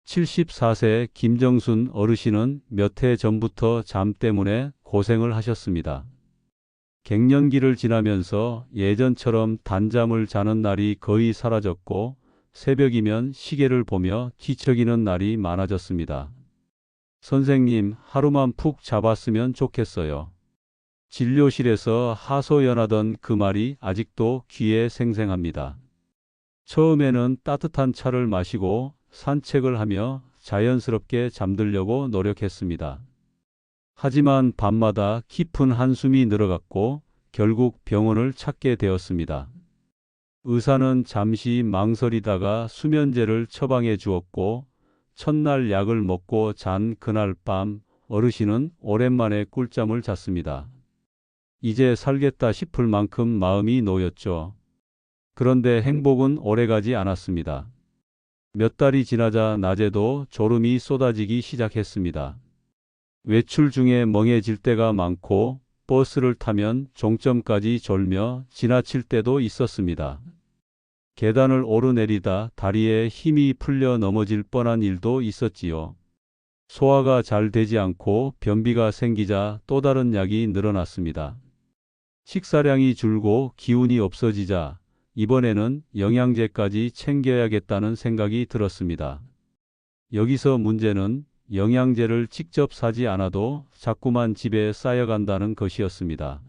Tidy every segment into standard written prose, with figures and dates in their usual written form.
74세 김정순 어르신은 몇 해 전부터 잠 때문에 고생을 하셨습니다. 갱년기를 지나면서 예전처럼 단잠을 자는 날이 거의 사라졌고 새벽이면 시계를 보며 뒤척이는 날이 많아졌습니다. 선생님, 하루만 푹 자봤으면 좋겠어요. 진료실에서 하소연하던 그 말이 아직도 귀에 생생합니다. 처음에는 따뜻한 차를 마시고 산책을 하며 자연스럽게 잠들려고 노력했습니다. 하지만 밤마다 깊은 한숨이 늘어갔고 결국 병원을 찾게 되었습니다. 의사는 잠시 망설이다가 수면제를 처방해 주었고 첫날 약을 먹고 잔 그날 밤 어르신은 오랜만에 꿀잠을 잤습니다. 이제 살겠다 싶을 만큼 마음이 놓였죠. 그런데 행복은 오래가지 않았습니다. 몇 달이 지나자 낮에도 졸음이 쏟아지기 시작했습니다. 외출 중에 멍해질 때가 많고 버스를 타면 종점까지 졸며 지나칠 때도 있었습니다. 계단을 오르내리다 다리에 힘이 풀려 넘어질 뻔한 일도 있었지요. 소화가 잘 되지 않고 변비가 생기자 또 다른 약이 늘어났습니다. 식사량이 줄고 기운이 없어지자 이번에는 영양제까지 챙겨야겠다는 생각이 들었습니다. 여기서 문제는 영양제를 직접 사지 않아도 자꾸만 집에 쌓여간다는 것이었습니다.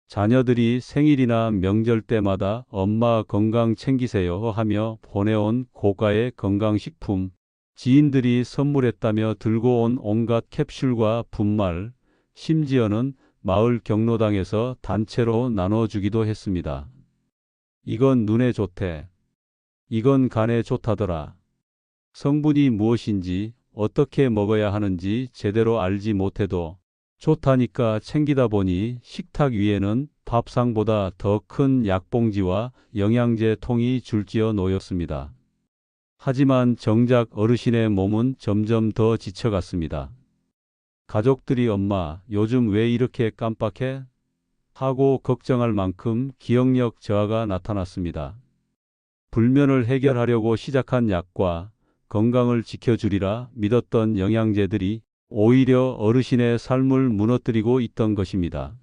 자녀들이 생일이나 명절 때마다 엄마 건강 챙기세요 하며 보내온 고가의 건강식품, 지인들이 선물했다며 들고 온 온갖 캡슐과 분말, 심지어는 마을 경로당에서 단체로 나눠주기도 했습니다. 이건 눈에 좋대. 이건 간에 좋다더라. 성분이 무엇인지 어떻게 먹어야 하는지 제대로 알지 못해도 좋다니까 챙기다 보니 식탁 위에는 밥상보다 더 큰 약봉지와 영양제 통이 줄지어 놓였습니다. 하지만 정작 어르신의 몸은 점점 더 지쳐갔습니다. 가족들이 엄마, 요즘 왜 이렇게 깜빡해? 하고 걱정할 만큼 기억력 저하가 나타났습니다. 불면을 해결하려고 시작한 약과 건강을 지켜주리라 믿었던 영양제들이 오히려 어르신의 삶을 무너뜨리고 있던 것입니다.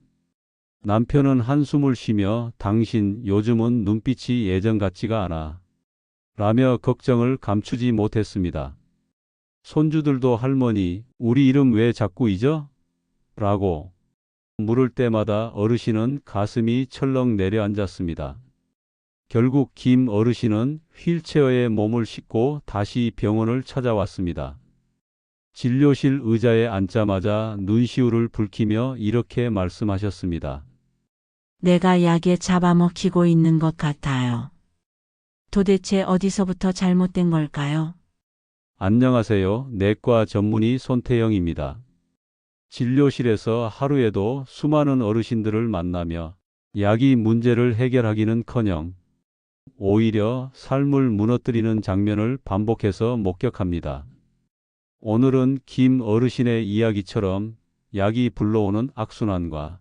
남편은 한숨을 쉬며 당신 요즘은 눈빛이 예전 같지가 않아 라며 걱정을 감추지 못했습니다. 손주들도 할머니, 우리 이름 왜 자꾸 잊어? 라고 물을 때마다 어르신은 가슴이 철렁 내려앉았습니다. 결국 김 어르신은 휠체어에 몸을 싣고 다시 병원을 찾아왔습니다. 진료실 의자에 앉자마자 눈시울을 붉히며 이렇게 말씀하셨습니다. 내가 약에 잡아먹히고 있는 것 같아요. 도대체 어디서부터 잘못된 걸까요? 안녕하세요. 내과 전문의 손태영입니다. 진료실에서 하루에도 수많은 어르신들을 만나며 약이 문제를 해결하기는커녕 오히려 삶을 무너뜨리는 장면을 반복해서 목격합니다. 오늘은 김 어르신의 이야기처럼 약이 불러오는 악순환과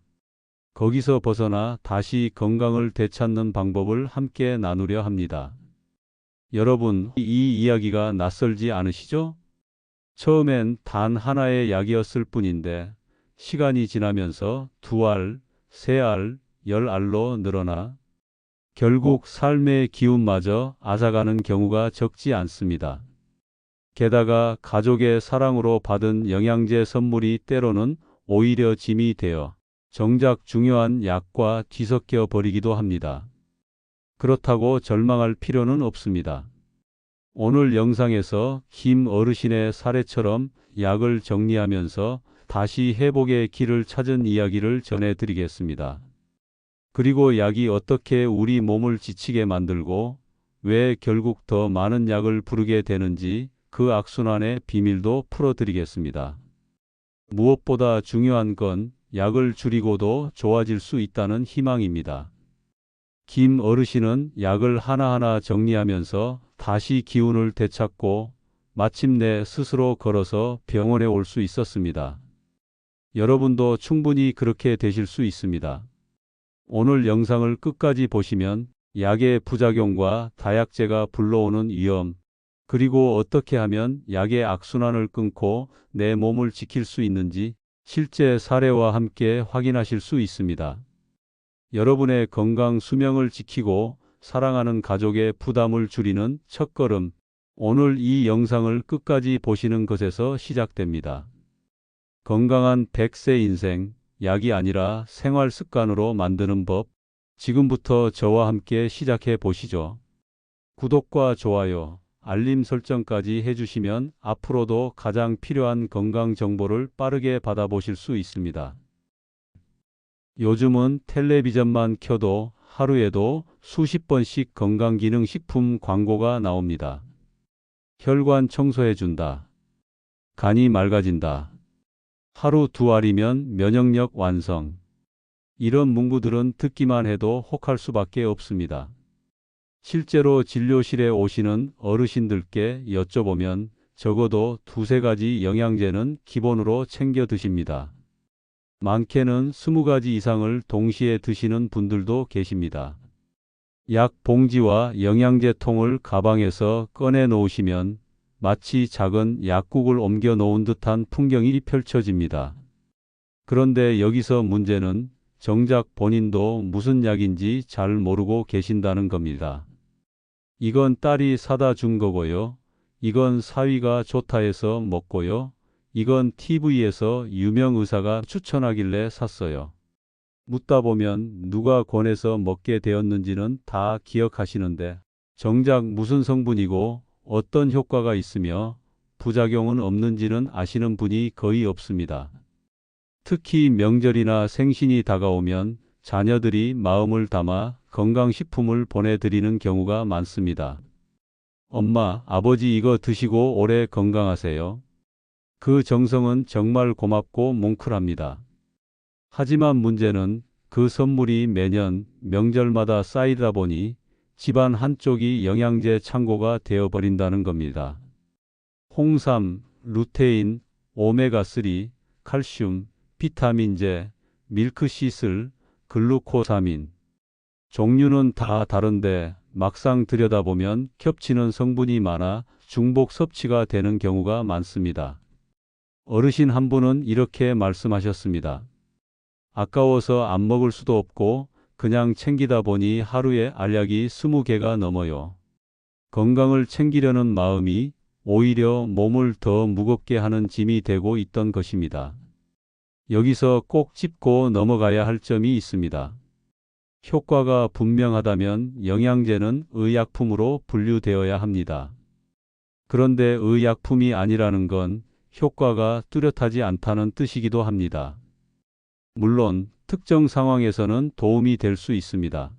거기서 벗어나 다시 건강을 되찾는 방법을 함께 나누려 합니다. 여러분, 이 이야기가 낯설지 않으시죠? 처음엔 단 하나의 약이었을 뿐인데 시간이 지나면서 2알, 3알, 10알로 늘어나 결국 삶의 기운마저 앗아가는 경우가 적지 않습니다. 게다가 가족의 사랑으로 받은 영양제 선물이 때로는 오히려 짐이 되어 정작 중요한 약과 뒤섞여 버리기도 합니다. 그렇다고 절망할 필요는 없습니다. 오늘 영상에서 김 어르신의 사례처럼 약을 정리하면서 다시 회복의 길을 찾은 이야기를 전해드리겠습니다. 그리고 약이 어떻게 우리 몸을 지치게 만들고 왜 결국 더 많은 약을 부르게 되는지 그 악순환의 비밀도 풀어드리겠습니다. 무엇보다 중요한 건 약을 줄이고도 좋아질 수 있다는 희망입니다. 김 어르신은 약을 하나하나 정리하면서 다시 기운을 되찾고 마침내 스스로 걸어서 병원에 올 수 있었습니다. 여러분도 충분히 그렇게 되실 수 있습니다. 오늘 영상을 끝까지 보시면 약의 부작용과 다약제가 불러오는 위험, 그리고 어떻게 하면 약의 악순환을 끊고 내 몸을 지킬 수 있는지 실제 사례와 함께 확인하실 수 있습니다. 여러분의 건강 수명을 지키고 사랑하는 가족의 부담을 줄이는 첫걸음, 오늘 이 영상을 끝까지 보시는 것에서 시작됩니다. 건강한 100세 인생, 약이 아니라 생활 습관으로 만드는 법, 지금부터 저와 함께 시작해 보시죠. 구독과 좋아요, 알림 설정까지 해주시면 앞으로도 가장 필요한 건강 정보를 빠르게 받아보실 수 있습니다. 요즘은 텔레비전만 켜도 하루에도 수십 번씩 건강기능식품 광고가 나옵니다. 혈관 청소해준다. 간이 맑아진다. 하루 2알이면 면역력 완성. 이런 문구들은 듣기만 해도 혹할 수밖에 없습니다. 실제로 진료실에 오시는 어르신들께 여쭤보면 적어도 2~3가지 영양제는 기본으로 챙겨 드십니다. 많게는 20가지 이상을 동시에 드시는 분들도 계십니다. 약 봉지와 영양제 통을 가방에서 꺼내 놓으시면 마치 작은 약국을 옮겨 놓은 듯한 풍경이 펼쳐집니다. 그런데 여기서 문제는 정작 본인도 무슨 약인지 잘 모르고 계신다는 겁니다. 이건 딸이 사다 준 거고요. 이건 사위가 좋다 해서 먹고요. 이건 TV에서 유명 의사가 추천하길래 샀어요. 묻다 보면 누가 권해서 먹게 되었는지는 다 기억하시는데 정작 무슨 성분이고 어떤 효과가 있으며 부작용은 없는지는 아시는 분이 거의 없습니다. 특히 명절이나 생신이 다가오면 자녀들이 마음을 담아 건강식품을 보내드리는 경우가 많습니다. 엄마, 아버지 이거 드시고 오래 건강하세요. 그 정성은 정말 고맙고 뭉클합니다. 하지만 문제는 그 선물이 매년 명절마다 쌓이다 보니 집안 한쪽이 영양제 창고가 되어버린다는 겁니다. 홍삼, 루테인, 오메가3, 칼슘, 비타민제, 밀크시슬, 글루코사민. 종류는 다 다른데 막상 들여다보면 겹치는 성분이 많아 중복 섭취가 되는 경우가 많습니다. 어르신 한 분은 이렇게 말씀하셨습니다. 아까워서 안 먹을 수도 없고 그냥 챙기다 보니 하루에 알약이 20개가 넘어요. 건강을 챙기려는 마음이 오히려 몸을 더 무겁게 하는 짐이 되고 있던 것입니다. 여기서 꼭 짚고 넘어가야 할 점이 있습니다. 효과가 분명하다면 영양제는 의약품으로 분류되어야 합니다. 그런데 의약품이 아니라는 건 효과가 뚜렷하지 않다는 뜻이기도 합니다. 물론 특정 상황에서는 도움이 될 수 있습니다.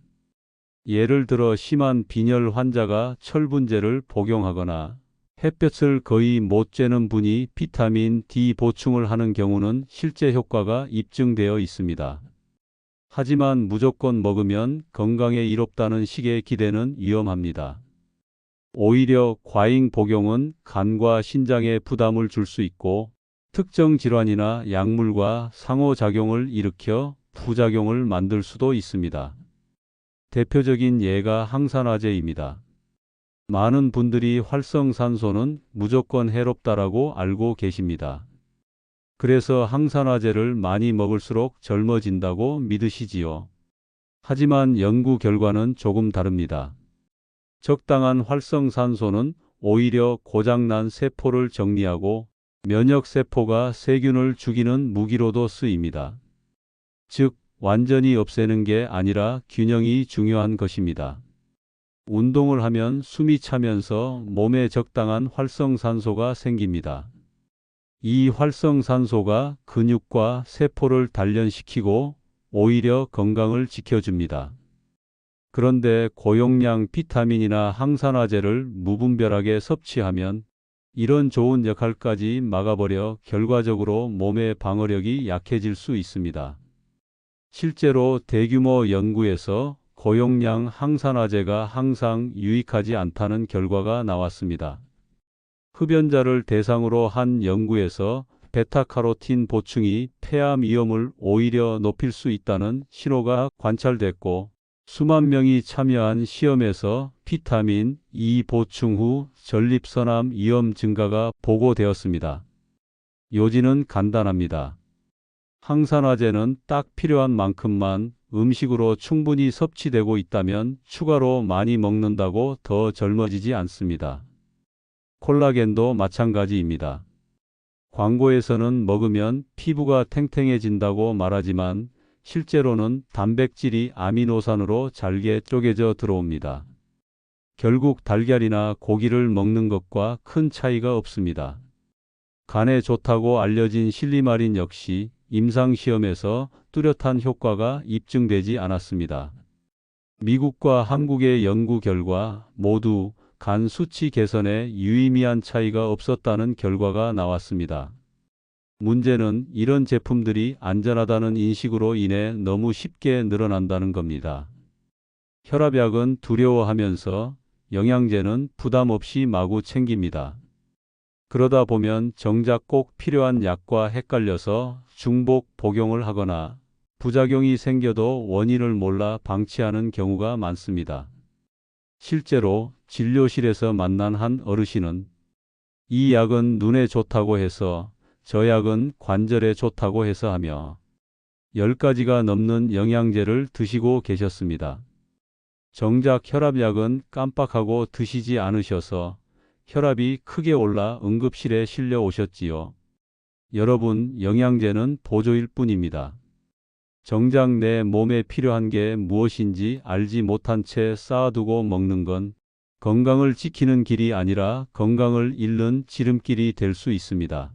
예를 들어 심한 빈혈 환자가 철분제를 복용하거나 햇볕을 거의 못 쬐는 분이 비타민 D 보충을 하는 경우는 실제 효과가 입증되어 있습니다. 하지만 무조건 먹으면 건강에 이롭다는 식의 기대는 위험합니다. 오히려 과잉 복용은 간과 신장에 부담을 줄 수 있고 특정 질환이나 약물과 상호작용을 일으켜 부작용을 만들 수도 있습니다. 대표적인 예가 항산화제입니다. 많은 분들이 활성산소는 무조건 해롭다라고 알고 계십니다. 그래서 항산화제를 많이 먹을수록 젊어진다고 믿으시지요. 하지만 연구 결과는 조금 다릅니다. 적당한 활성산소는 오히려 고장난 세포를 정리하고 면역세포가 세균을 죽이는 무기로도 쓰입니다. 즉, 완전히 없애는 게 아니라 균형이 중요한 것입니다. 운동을 하면 숨이 차면서 몸에 적당한 활성산소가 생깁니다. 이 활성산소가 근육과 세포를 단련시키고 오히려 건강을 지켜줍니다. 그런데 고용량 비타민이나 항산화제를 무분별하게 섭취하면 이런 좋은 역할까지 막아버려 결과적으로 몸의 방어력이 약해질 수 있습니다. 실제로 대규모 연구에서 고용량 항산화제가 항상 유익하지 않다는 결과가 나왔습니다. 흡연자를 대상으로 한 연구에서 베타카로틴 보충이 폐암 위험을 오히려 높일 수 있다는 신호가 관찰됐고, 수만 명이 참여한 시험에서 비타민 E 보충 후 전립선암 위험 증가가 보고되었습니다. 요지는 간단합니다. 항산화제는 딱 필요한 만큼만 음식으로 충분히 섭취되고 있다면 추가로 많이 먹는다고 더 젊어지지 않습니다. 콜라겐도 마찬가지입니다. 광고에서는 먹으면 피부가 탱탱해진다고 말하지만 실제로는 단백질이 아미노산으로 잘게 쪼개져 들어옵니다. 결국 달걀이나 고기를 먹는 것과 큰 차이가 없습니다. 간에 좋다고 알려진 실리마린 역시 임상시험에서 뚜렷한 효과가 입증되지 않았습니다. 미국과 한국의 연구 결과 모두 간 수치 개선에 유의미한 차이가 없었다는 결과가 나왔습니다. 문제는 이런 제품들이 안전하다는 인식으로 인해 너무 쉽게 늘어난다는 겁니다. 혈압약은 두려워하면서 영양제는 부담 없이 마구 챙깁니다. 그러다 보면 정작 꼭 필요한 약과 헷갈려서 중복 복용을 하거나 부작용이 생겨도 원인을 몰라 방치하는 경우가 많습니다. 실제로 진료실에서 만난 한 어르신은 이 약은 눈에 좋다고 해서 저 약은 관절에 좋다고 해서 하며 10가지가 넘는 영양제를 드시고 계셨습니다. 정작 혈압약은 깜빡하고 드시지 않으셔서 혈압이 크게 올라 응급실에 실려 오셨지요. 여러분, 영양제는 보조일 뿐입니다. 정작 내 몸에 필요한 게 무엇인지 알지 못한 채 쌓아두고 먹는 건 건강을 지키는 길이 아니라 건강을 잃는 지름길이 될 수 있습니다.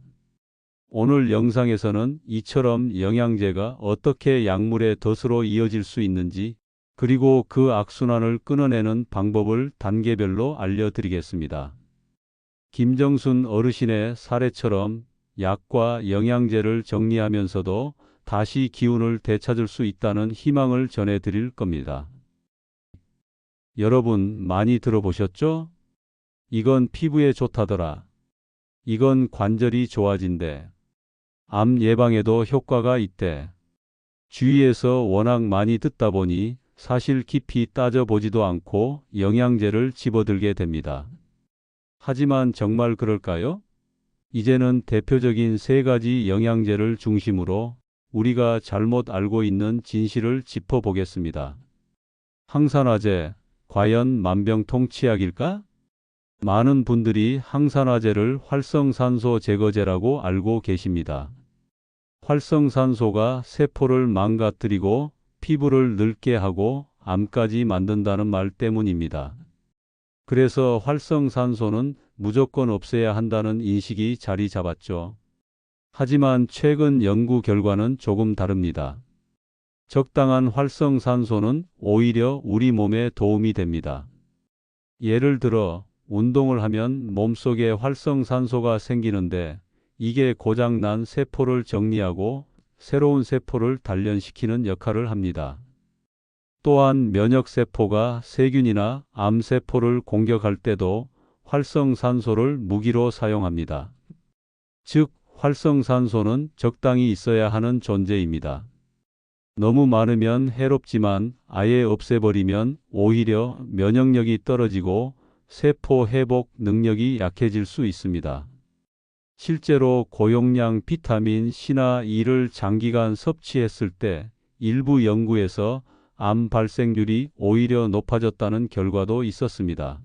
오늘 영상에서는 이처럼 영양제가 어떻게 약물의 덫으로 이어질 수 있는지, 그리고 그 악순환을 끊어내는 방법을 단계별로 알려드리겠습니다. 김정순 어르신의 사례처럼 약과 영양제를 정리하면서도 다시 기운을 되찾을 수 있다는 희망을 전해드릴 겁니다. 여러분 많이 들어보셨죠? 이건 피부에 좋다더라. 이건 관절이 좋아진대. 암 예방에도 효과가 있대. 주위에서 워낙 많이 듣다 보니 사실 깊이 따져보지도 않고 영양제를 집어들게 됩니다. 하지만 정말 그럴까요? 이제는 대표적인 3가지 영양제를 중심으로 우리가 잘못 알고 있는 진실을 짚어보겠습니다. 항산화제, 과연 만병통치약일까? 많은 분들이 항산화제를 활성산소 제거제라고 알고 계십니다. 활성산소가 세포를 망가뜨리고 피부를 늙게 하고 암까지 만든다는 말 때문입니다. 그래서 활성산소는 무조건 없애야 한다는 인식이 자리 잡았죠. 하지만 최근 연구 결과는 조금 다릅니다. 적당한 활성산소는 오히려 우리 몸에 도움이 됩니다. 예를 들어 운동을 하면 몸속에 활성산소가 생기는데 이게 고장난 세포를 정리하고 새로운 세포를 단련시키는 역할을 합니다. 또한 면역세포가 세균이나 암세포를 공격할 때도 활성산소를 무기로 사용합니다. 즉, 활성산소는 적당히 있어야 하는 존재입니다. 너무 많으면 해롭지만 아예 없애버리면 오히려 면역력이 떨어지고 세포 회복 능력이 약해질 수 있습니다. 실제로 고용량 비타민 C나 E를 장기간 섭취했을 때 일부 연구에서 암 발생률이 오히려 높아졌다는 결과도 있었습니다.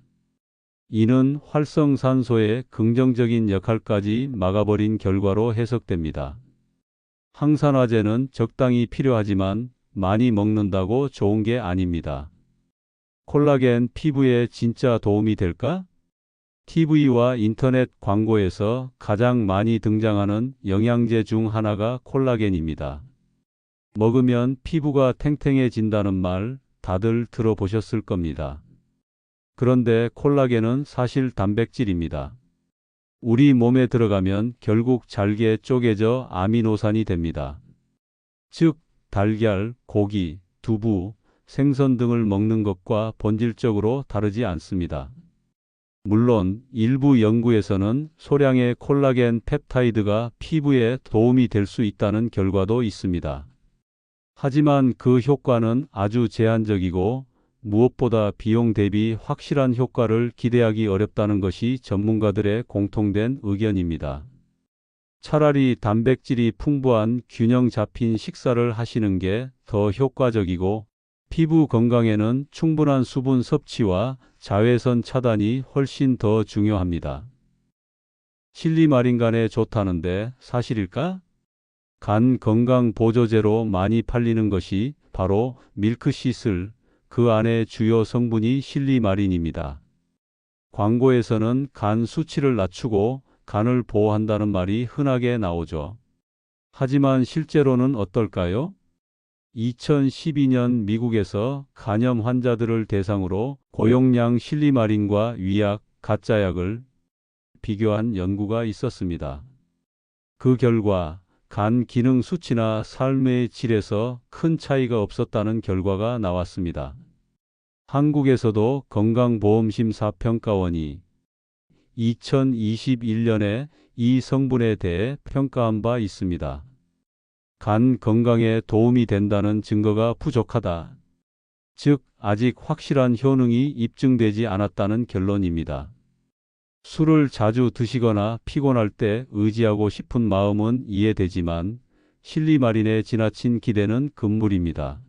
이는 활성산소의 긍정적인 역할까지 막아버린 결과로 해석됩니다. 항산화제는 적당히 필요하지만 많이 먹는다고 좋은 게 아닙니다. 콜라겐 피부에 진짜 도움이 될까? TV와 인터넷 광고에서 가장 많이 등장하는 영양제 중 하나가 콜라겐입니다. 먹으면 피부가 탱탱해진다는 말 다들 들어보셨을 겁니다. 그런데 콜라겐은 사실 단백질입니다. 우리 몸에 들어가면 결국 잘게 쪼개져 아미노산이 됩니다. 즉, 달걀, 고기, 두부, 생선 등을 먹는 것과 본질적으로 다르지 않습니다. 물론 일부 연구에서는 소량의 콜라겐 펩타이드가 피부에 도움이 될 수 있다는 결과도 있습니다. 하지만 그 효과는 아주 제한적이고 무엇보다 비용 대비 확실한 효과를 기대하기 어렵다는 것이 전문가들의 공통된 의견입니다. 차라리 단백질이 풍부한 균형 잡힌 식사를 하시는 게 더 효과적이고 피부 건강에는 충분한 수분 섭취와 자외선 차단이 훨씬 더 중요합니다. 실리마린간에 좋다는데 사실일까? 간 건강 보조제로 많이 팔리는 것이 바로 밀크시슬, 그 안에 주요 성분이 실리마린입니다. 광고에서는 간 수치를 낮추고 간을 보호한다는 말이 흔하게 나오죠. 하지만 실제로는 어떨까요? 2012년 미국에서 간염 환자들을 대상으로 고용량 실리마린과 위약, 가짜약을 비교한 연구가 있었습니다. 그 결과 간 기능 수치나 삶의 질에서 큰 차이가 없었다는 결과가 나왔습니다. 한국에서도 건강보험심사평가원이 2021년에 이 성분에 대해 평가한 바 있습니다. 간 건강에 도움이 된다는 증거가 부족하다. 즉, 아직 확실한 효능이 입증되지 않았다는 결론입니다. 술을 자주 드시거나 피곤할 때 의지하고 싶은 마음은 이해되지만 실리마린에 지나친 기대는 금물입니다.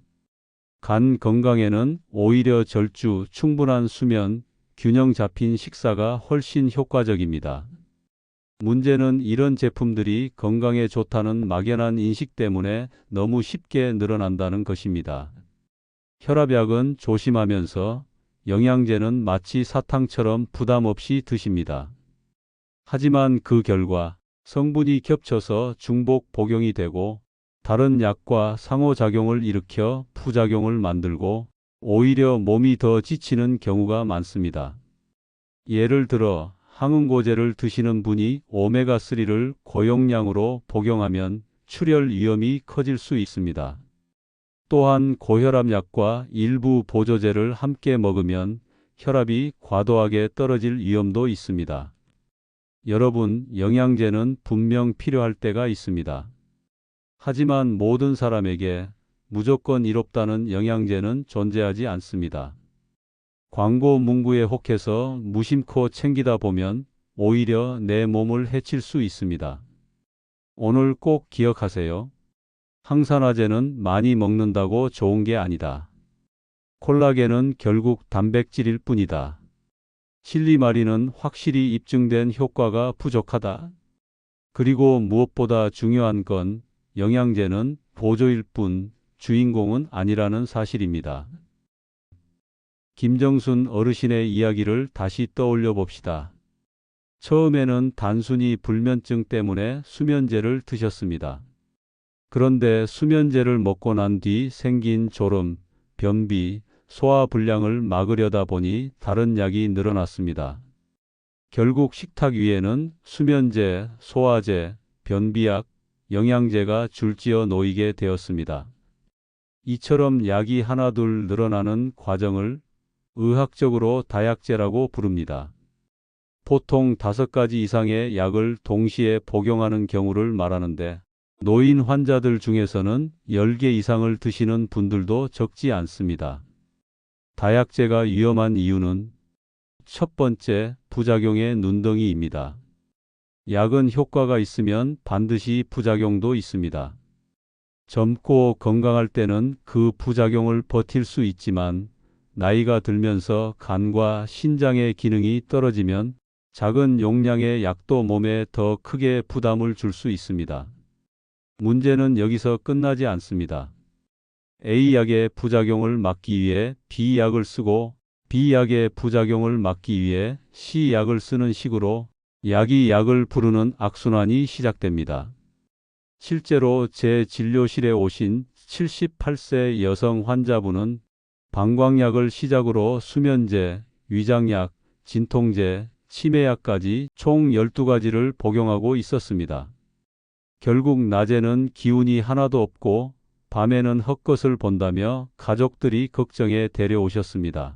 간 건강에는 오히려 절주, 충분한 수면, 균형 잡힌 식사가 훨씬 효과적입니다. 문제는 이런 제품들이 건강에 좋다는 막연한 인식 때문에 너무 쉽게 늘어난다는 것입니다. 혈압약은 조심하면서 영양제는 마치 사탕처럼 부담 없이 드십니다. 하지만 그 결과 성분이 겹쳐서 중복 복용이 되고 다른 약과 상호작용을 일으켜 부작용을 만들고 오히려 몸이 더 지치는 경우가 많습니다. 예를 들어 항응고제를 드시는 분이 오메가3를 고용량으로 복용하면 출혈 위험이 커질 수 있습니다. 또한 고혈압 약과 일부 보조제를 함께 먹으면 혈압이 과도하게 떨어질 위험도 있습니다. 여러분, 영양제는 분명 필요할 때가 있습니다. 하지만 모든 사람에게 무조건 이롭다는 영양제는 존재하지 않습니다. 광고 문구에 혹해서 무심코 챙기다 보면 오히려 내 몸을 해칠 수 있습니다. 오늘 꼭 기억하세요. 항산화제는 많이 먹는다고 좋은 게 아니다. 콜라겐은 결국 단백질일 뿐이다. 실리마린은 확실히 입증된 효과가 부족하다. 그리고 무엇보다 중요한 건 영양제는 보조일 뿐 주인공은 아니라는 사실입니다. 김정순 어르신의 이야기를 다시 떠올려 봅시다. 처음에는 단순히 불면증 때문에 수면제를 드셨습니다. 그런데 수면제를 먹고 난 뒤 생긴 졸음, 변비, 소화불량을 막으려다 보니 다른 약이 늘어났습니다. 결국 식탁 위에는 수면제, 소화제, 변비약, 영양제가 줄지어 놓이게 되었습니다. 이처럼 약이 하나둘 늘어나는 과정을 의학적으로 다약제라고 부릅니다. 보통 5가지 이상의 약을 동시에 복용하는 경우를 말하는데 노인 환자들 중에서는 10개 이상을 드시는 분들도 적지 않습니다. 다약제가 위험한 이유는 첫 번째, 부작용의 눈덩이입니다. 약은 효과가 있으면 반드시 부작용도 있습니다. 젊고 건강할 때는 그 부작용을 버틸 수 있지만 나이가 들면서 간과 신장의 기능이 떨어지면 작은 용량의 약도 몸에 더 크게 부담을 줄 수 있습니다. 문제는 여기서 끝나지 않습니다. A약의 부작용을 막기 위해 B약을 쓰고 B약의 부작용을 막기 위해 C약을 쓰는 식으로 약이 약을 부르는 악순환이 시작됩니다. 실제로 제 진료실에 오신 78세 여성 환자분은 방광약을 시작으로 수면제, 위장약, 진통제, 치매약까지 총 12가지를 복용하고 있었습니다. 결국 낮에는 기운이 하나도 없고 밤에는 헛것을 본다며 가족들이 걱정해 데려오셨습니다.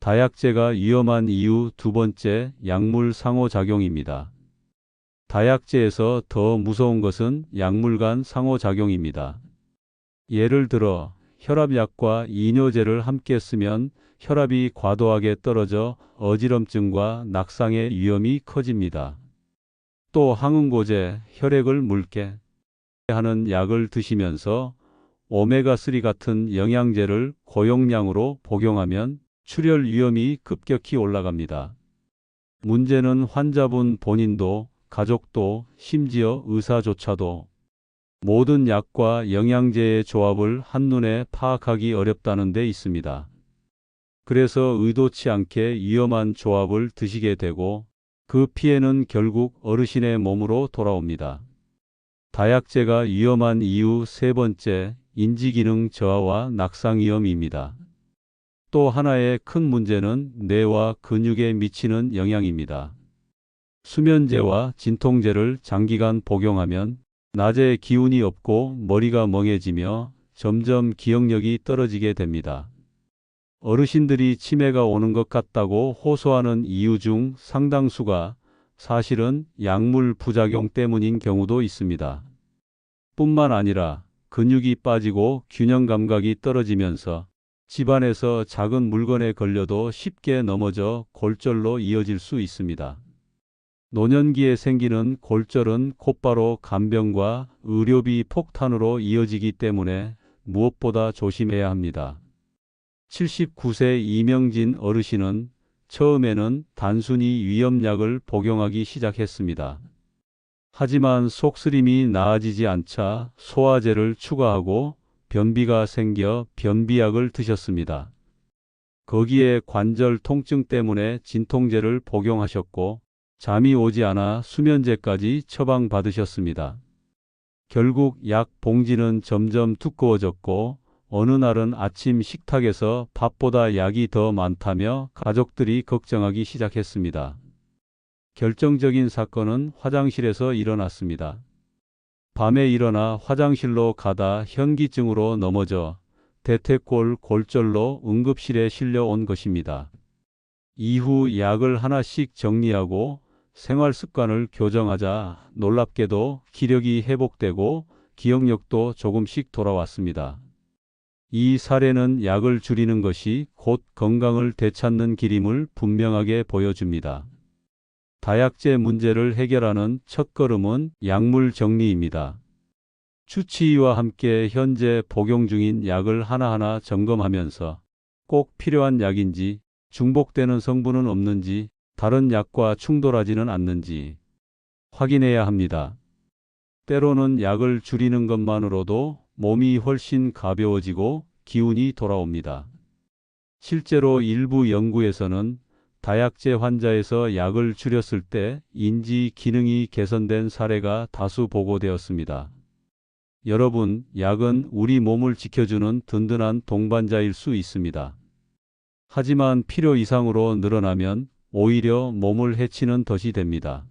다약제가 위험한 이유 두 번째, 약물 상호작용입니다. 다약제에서 더 무서운 것은 약물 간 상호작용입니다. 예를 들어 혈압약과 이뇨제를 함께 쓰면 혈압이 과도하게 떨어져 어지럼증과 낙상의 위험이 커집니다. 또 항응고제, 혈액을 묽게 하는 약을 드시면서 오메가3 같은 영양제를 고용량으로 복용하면 출혈 위험이 급격히 올라갑니다. 문제는 환자분 본인도, 가족도, 심지어 의사조차도 모든 약과 영양제의 조합을 한눈에 파악하기 어렵다는 데 있습니다. 그래서 의도치 않게 위험한 조합을 드시게 되고 그 피해는 결국 어르신의 몸으로 돌아옵니다. 다약제가 위험한 이유 세 번째, 인지기능 저하와 낙상 위험입니다. 또 하나의 큰 문제는 뇌와 근육에 미치는 영향입니다. 수면제와 진통제를 장기간 복용하면 낮에 기운이 없고 머리가 멍해지며 점점 기억력이 떨어지게 됩니다. 어르신들이 치매가 오는 것 같다고 호소하는 이유 중 상당수가 사실은 약물 부작용 때문인 경우도 있습니다. 뿐만 아니라 근육이 빠지고 균형 감각이 떨어지면서 집안에서 작은 물건에 걸려도 쉽게 넘어져 골절로 이어질 수 있습니다. 노년기에 생기는 골절은 곧바로 간병과 의료비 폭탄으로 이어지기 때문에 무엇보다 조심해야 합니다. 79세 이명진 어르신은 처음에는 단순히 위염약을 복용하기 시작했습니다. 하지만 속쓰림이 나아지지 않자 소화제를 추가하고 변비가 생겨 변비약을 드셨습니다. 거기에 관절 통증 때문에 진통제를 복용하셨고 잠이 오지 않아 수면제까지 처방받으셨습니다. 결국 약 봉지는 점점 두꺼워졌고 어느 날은 아침 식탁에서 밥보다 약이 더 많다며 가족들이 걱정하기 시작했습니다. 결정적인 사건은 화장실에서 일어났습니다. 밤에 일어나 화장실로 가다 현기증으로 넘어져 대퇴골 골절로 응급실에 실려온 것입니다. 이후 약을 하나씩 정리하고 생활 습관을 교정하자 놀랍게도 기력이 회복되고 기억력도 조금씩 돌아왔습니다. 이 사례는 약을 줄이는 것이 곧 건강을 되찾는 길임을 분명하게 보여줍니다. 다약제 문제를 해결하는 첫걸음은 약물 정리입니다. 주치의와 함께 현재 복용 중인 약을 하나하나 점검하면서 꼭 필요한 약인지, 중복되는 성분은 없는지, 다른 약과 충돌하지는 않는지 확인해야 합니다. 때로는 약을 줄이는 것만으로도 몸이 훨씬 가벼워지고 기운이 돌아옵니다. 실제로 일부 연구에서는 다약제 환자에서 약을 줄였을 때 인지 기능이 개선된 사례가 다수 보고되었습니다. 여러분, 약은 우리 몸을 지켜주는 든든한 동반자일 수 있습니다. 하지만 필요 이상으로 늘어나면 오히려 몸을 해치는 덫이 됩니다.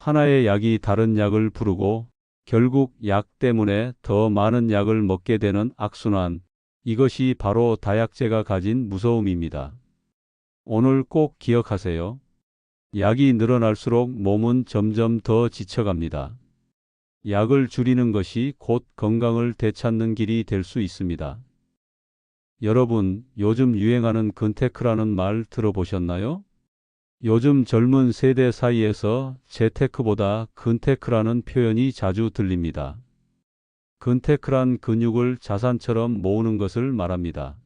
하나의 약이 다른 약을 부르고 결국 약 때문에 더 많은 약을 먹게 되는 악순환, 이것이 바로 다약제가 가진 무서움입니다. 오늘 꼭 기억하세요. 약이 늘어날수록 몸은 점점 더 지쳐갑니다. 약을 줄이는 것이 곧 건강을 되찾는 길이 될 수 있습니다. 여러분, 요즘 유행하는 근테크라는 말 들어보셨나요? 요즘 젊은 세대 사이에서 재테크보다 근테크라는 표현이 자주 들립니다. 근테크란 근육을 자산처럼 모으는 것을 말합니다.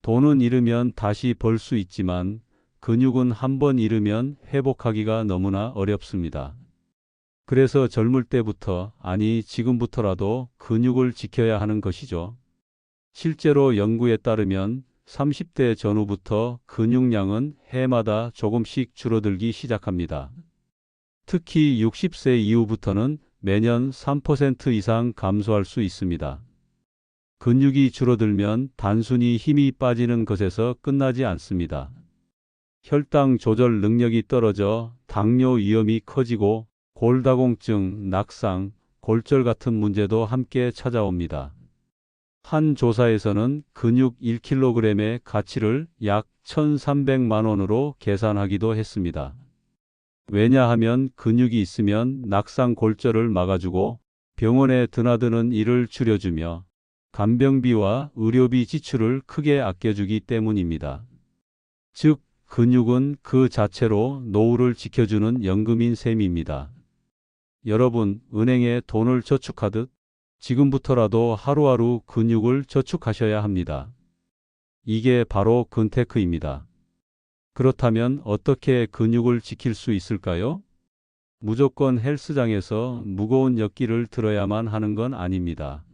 돈은 잃으면 다시 벌 수 있지만 근육은 한번 잃으면 회복하기가 너무나 어렵습니다. 그래서 젊을 때부터, 아니 지금부터라도 근육을 지켜야 하는 것이죠. 실제로 연구에 따르면 30대 전후부터 근육량은 해마다 조금씩 줄어들기 시작합니다. 특히 60세 이후부터는 매년 3% 이상 감소할 수 있습니다. 근육이 줄어들면 단순히 힘이 빠지는 것에서 끝나지 않습니다. 혈당 조절 능력이 떨어져 당뇨 위험이 커지고 골다공증, 낙상, 골절 같은 문제도 함께 찾아옵니다. 한 조사에서는 근육 1kg의 가치를 약 1,300만 원으로 계산하기도 했습니다. 왜냐하면 근육이 있으면 낙상 골절을 막아주고 병원에 드나드는 일을 줄여주며 간병비와 의료비 지출을 크게 아껴주기 때문입니다. 즉, 근육은 그 자체로 노후를 지켜주는 연금인 셈입니다. 여러분, 은행에 돈을 저축하듯 지금부터라도 하루하루 근육을 저축하셔야 합니다. 이게 바로 근테크입니다. 그렇다면 어떻게 근육을 지킬 수 있을까요? 무조건 헬스장에서 무거운 역기를 들어야만 하는 건 아닙니다.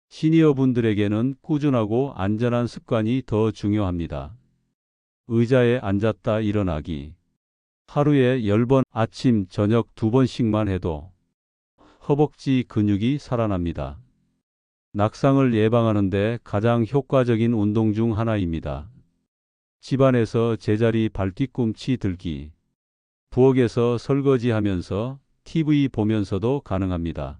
시니어 분들에게는 꾸준하고 안전한 습관이 더 중요합니다. 의자에 앉았다 일어나기. 하루에 10번 아침, 저녁 2번씩만 해도 허벅지 근육이 살아납니다. 낙상을 예방하는데 가장 효과적인 운동 중 하나입니다. 집안에서 제자리 발뒤꿈치 들기. 부엌에서 설거지하면서 TV 보면서도 가능합니다.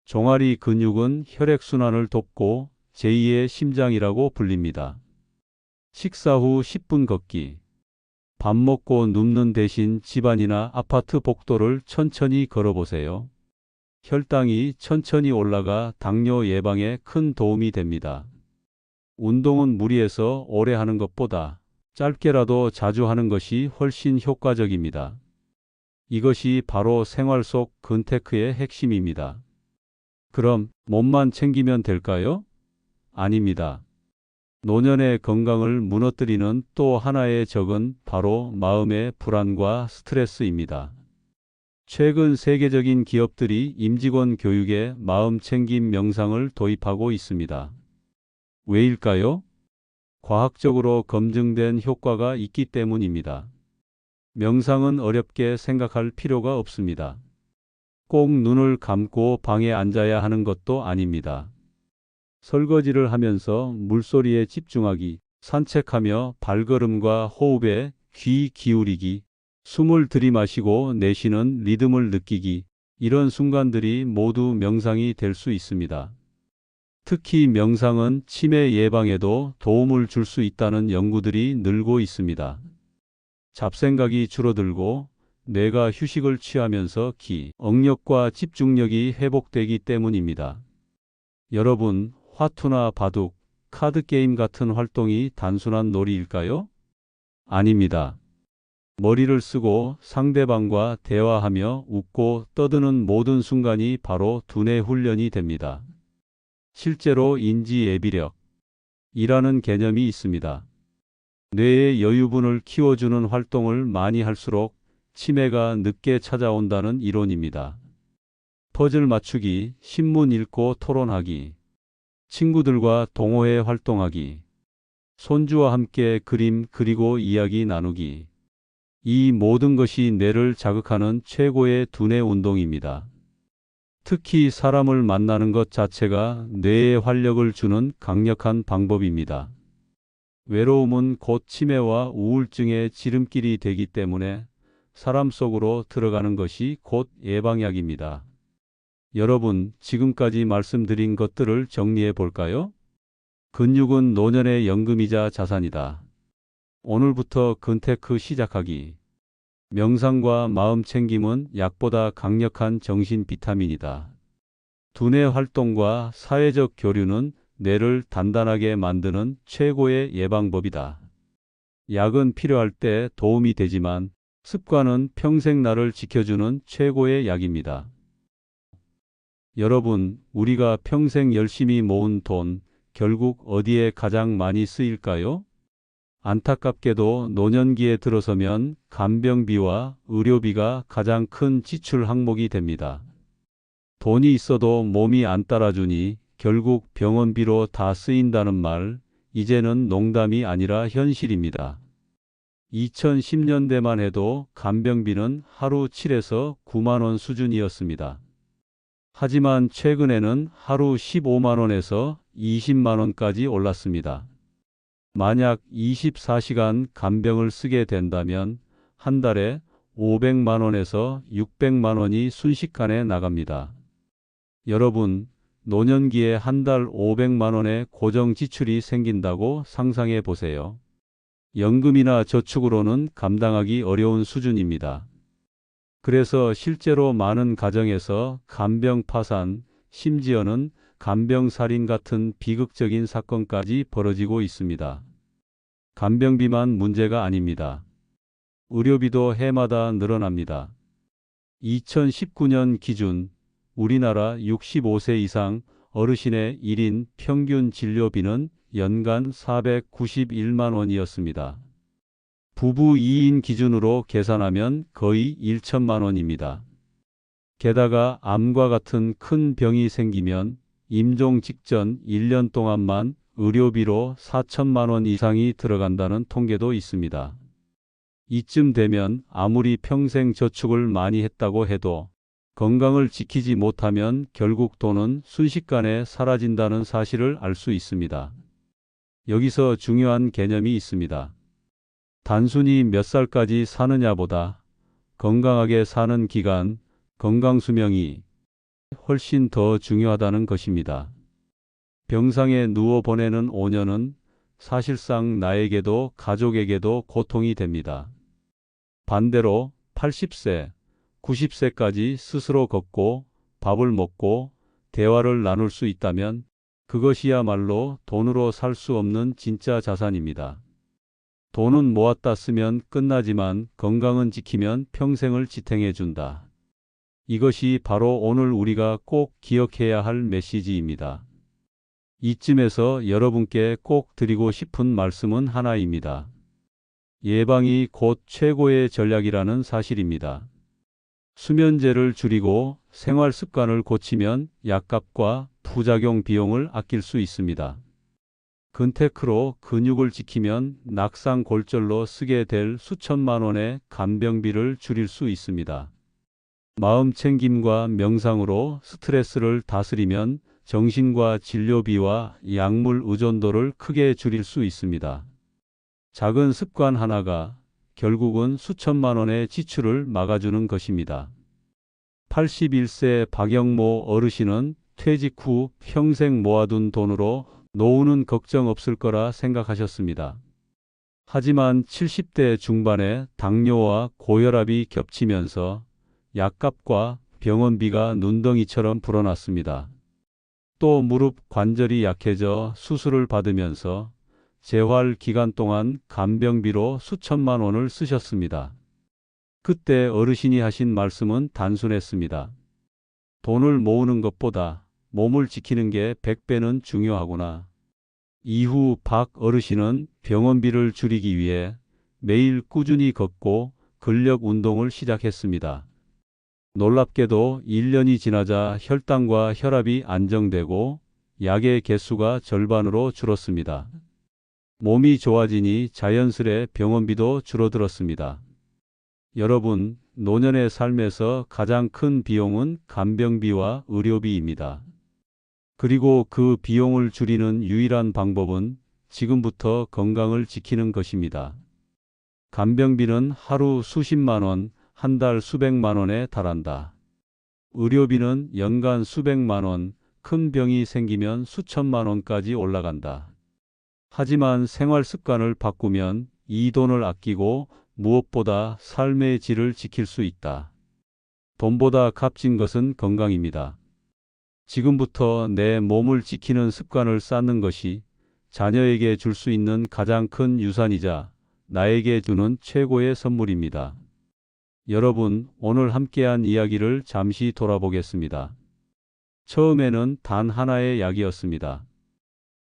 종아리 근육은 혈액순환을 돕고 제2의 심장이라고 불립니다. 식사 후 10분 걷기. 밥 먹고 눕는 대신 집안이나 아파트 복도를 천천히 걸어보세요. 혈당이 천천히 올라가 당뇨 예방에 큰 도움이 됩니다. 운동은 무리해서 오래 하는 것보다 짧게라도 자주 하는 것이 훨씬 효과적입니다. 이것이 바로 생활 속 근테크의 핵심입니다. 그럼 몸만 챙기면 될까요? 아닙니다. 노년의 건강을 무너뜨리는 또 하나의 적은 바로 마음의 불안과 스트레스입니다. 최근 세계적인 기업들이 임직원 교육에 마음챙김 명상을 도입하고 있습니다. 왜일까요? 과학적으로 검증된 효과가 있기 때문입니다. 명상은 어렵게 생각할 필요가 없습니다. 꼭 눈을 감고 방에 앉아야 하는 것도 아닙니다. 설거지를 하면서 물소리에 집중하기, 산책하며 발걸음과 호흡에 귀 기울이기, 숨을 들이마시고 내쉬는 리듬을 느끼기, 이런 순간들이 모두 명상이 될 수 있습니다. 특히 명상은 치매 예방에도 도움을 줄 수 있다는 연구들이 늘고 있습니다. 잡생각이 줄어들고 뇌가 휴식을 취하면서 기억력과 집중력이 회복되기 때문입니다. 여러분, 화투나 바둑, 카드게임 같은 활동이 단순한 놀이일까요? 아닙니다. 머리를 쓰고 상대방과 대화하며 웃고 떠드는 모든 순간이 바로 두뇌 훈련이 됩니다. 실제로 인지예비력이라는 개념이 있습니다. 뇌의 여유분을 키워주는 활동을 많이 할수록 치매가 늦게 찾아온다는 이론입니다. 퍼즐 맞추기, 신문 읽고 토론하기, 친구들과 동호회 활동하기, 손주와 함께 그림 그리고 이야기 나누기. 이 모든 것이 뇌를 자극하는 최고의 두뇌 운동입니다. 특히 사람을 만나는 것 자체가 뇌에 활력을 주는 강력한 방법입니다. 외로움은 곧 치매와 우울증의 지름길이 되기 때문에 사람 속으로 들어가는 것이 곧 예방약입니다. 여러분, 지금까지 말씀드린 것들을 정리해 볼까요? 근육은 노년의 연금이자 자산이다. 오늘부터 근테크 시작하기. 명상과 마음 챙김은 약보다 강력한 정신 비타민이다. 두뇌 활동과 사회적 교류는 뇌를 단단하게 만드는 최고의 예방법이다. 약은 필요할 때 도움이 되지만 습관은 평생 나를 지켜주는 최고의 약입니다. 여러분, 우리가 평생 열심히 모은 돈, 결국 어디에 가장 많이 쓰일까요? 안타깝게도 노년기에 들어서면 간병비와 의료비가 가장 큰 지출 항목이 됩니다. 돈이 있어도 몸이 안 따라주니 결국 병원비로 다 쓰인다는 말, 이제는 농담이 아니라 현실입니다. 2010년대만 해도 간병비는 하루 7에서 9만 원 수준이었습니다. 하지만 최근에는 하루 15만 원에서 20만 원까지 올랐습니다. 만약 24시간 간병을 쓰게 된다면 한 달에 500만 원에서 600만 원이 순식간에 나갑니다. 여러분, 노년기에 한 달 500만 원의 고정 지출이 생긴다고 상상해 보세요. 연금이나 저축으로는 감당하기 어려운 수준입니다. 그래서 실제로 많은 가정에서 간병 파산, 심지어는 간병살인 같은 비극적인 사건까지 벌어지고 있습니다. 간병비만 문제가 아닙니다. 의료비도 해마다 늘어납니다. 2019년 기준 우리나라 65세 이상 어르신의 1인 평균 진료비는 연간 491만 원이었습니다. 부부 2인 기준으로 계산하면 거의 1천만 원입니다. 게다가 암과 같은 큰 병이 생기면 임종 직전 1년 동안만 의료비로 4천만 원 이상이 들어간다는 통계도 있습니다. 이쯤 되면 아무리 평생 저축을 많이 했다고 해도 건강을 지키지 못하면 결국 돈은 순식간에 사라진다는 사실을 알 수 있습니다. 여기서 중요한 개념이 있습니다. 단순히 몇 살까지 사느냐보다 건강하게 사는 기간, 건강수명이 훨씬 더 중요하다는 것입니다. 병상에 누워 보내는 5년은 사실상 나에게도 가족에게도 고통이 됩니다. 반대로 80세, 90세까지 스스로 걷고 밥을 먹고 대화를 나눌 수 있다면 그것이야말로 돈으로 살 수 없는 진짜 자산입니다. 돈은 모았다 쓰면 끝나지만 건강은 지키면 평생을 지탱해 준다. 이것이 바로 오늘 우리가 꼭 기억해야 할 메시지입니다. 이쯤에서 여러분께 꼭 드리고 싶은 말씀은 하나입니다. 예방이 곧 최고의 전략이라는 사실입니다. 수면제를 줄이고 생활 습관을 고치면 약값과 부작용 비용을 아낄 수 있습니다. 근테크로 근육을 지키면 낙상골절로 쓰게 될 수천만 원의 간병비를 줄일 수 있습니다. 마음 챙김과 명상으로 스트레스를 다스리면 정신과 진료비와 약물 의존도를 크게 줄일 수 있습니다. 작은 습관 하나가 결국은 수천만 원의 지출을 막아주는 것입니다. 81세 박영모 어르신은 퇴직 후 평생 모아둔 돈으로 노후는 걱정 없을 거라 생각하셨습니다. 하지만 70대 중반에 당뇨와 고혈압이 겹치면서 약값과 병원비가 눈덩이처럼 불어났습니다. 또 무릎 관절이 약해져 수술을 받으면서 재활 기간 동안 간병비로 수천만 원을 쓰셨습니다. 그때 어르신이 하신 말씀은 단순했습니다. 돈을 모으는 것보다 몸을 지키는 게 100배는 중요하구나. 이후 박 어르신은 병원비를 줄이기 위해 매일 꾸준히 걷고 근력 운동을 시작했습니다. 놀랍게도 1년이 지나자 혈당과 혈압이 안정되고 약의 개수가 절반으로 줄었습니다. 몸이 좋아지니 자연스레 병원비도 줄어들었습니다. 여러분, 노년의 삶에서 가장 큰 비용은 간병비와 의료비입니다. 그리고 그 비용을 줄이는 유일한 방법은 지금부터 건강을 지키는 것입니다. 간병비는 하루 수십만 원, 한 달 수백만 원에 달한다. 의료비는 연간 수백만 원, 큰 병이 생기면 수천만 원까지 올라간다. 하지만 생활 습관을 바꾸면 이 돈을 아끼고 무엇보다 삶의 질을 지킬 수 있다. 돈보다 값진 것은 건강입니다. 지금부터 내 몸을 지키는 습관을 쌓는 것이 자녀에게 줄 수 있는 가장 큰 유산이자 나에게 주는 최고의 선물입니다. 여러분, 오늘 함께한 이야기를 잠시 돌아보겠습니다. 처음에는 단 하나의 약이었습니다.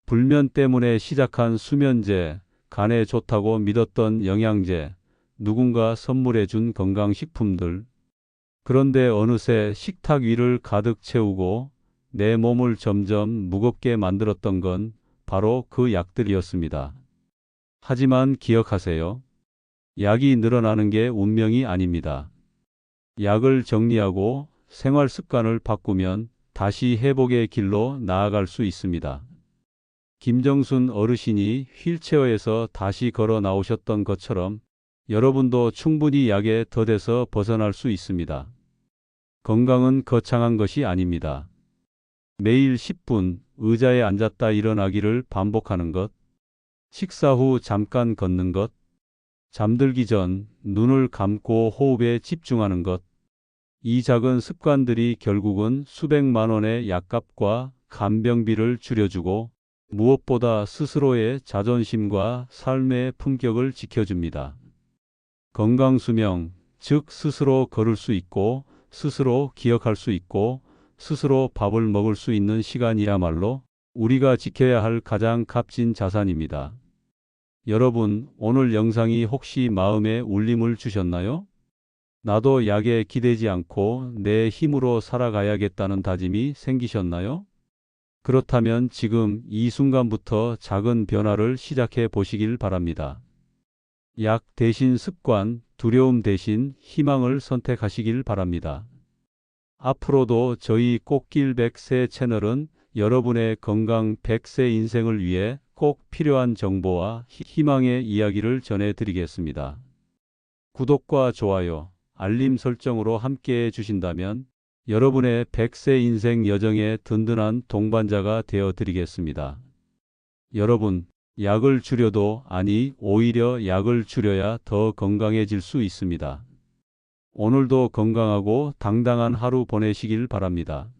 불면 때문에 시작한 수면제, 간에 좋다고 믿었던 영양제, 누군가 선물해 준 건강식품들. 그런데 어느새 식탁 위를 가득 채우고 내 몸을 점점 무겁게 만들었던 건 바로 그 약들이었습니다. 하지만 기억하세요. 약이 늘어나는 게 운명이 아닙니다. 약을 정리하고 생활 습관을 바꾸면 다시 회복의 길로 나아갈 수 있습니다. 김정순 어르신이 휠체어에서 다시 걸어 나오셨던 것처럼 여러분도 충분히 약에 덫에서 벗어날 수 있습니다. 건강은 거창한 것이 아닙니다. 매일 10분 의자에 앉았다 일어나기를 반복하는 것, 식사 후 잠깐 걷는 것, 잠들기 전 눈을 감고 호흡에 집중하는 것, 이 작은 습관들이 결국은 수백만 원의 약값과 간병비를 줄여주고 무엇보다 스스로의 자존심과 삶의 품격을 지켜줍니다. 건강수명, 즉 스스로 걸을 수 있고 스스로 기억할 수 있고 스스로 밥을 먹을 수 있는 시간이야말로 우리가 지켜야 할 가장 값진 자산입니다. 여러분, 오늘 영상이 혹시 마음에 울림을 주셨나요? 나도 약에 기대지 않고 내 힘으로 살아가야겠다는 다짐이 생기셨나요? 그렇다면 지금 이 순간부터 작은 변화를 시작해 보시길 바랍니다. 약 대신 습관, 두려움 대신 희망을 선택하시길 바랍니다. 앞으로도 저희 꽃길 100세 채널은 여러분의 건강 100세 인생을 위해 꼭 필요한 정보와 희망의 이야기를 전해드리겠습니다. 구독과 좋아요, 알림 설정으로 함께해 주신다면 여러분의 100세 인생 여정의 든든한 동반자가 되어 드리겠습니다. 여러분, 약을 줄여도 아니 오히려 약을 줄여야 더 건강해질 수 있습니다. 오늘도 건강하고 당당한 하루 보내시길 바랍니다.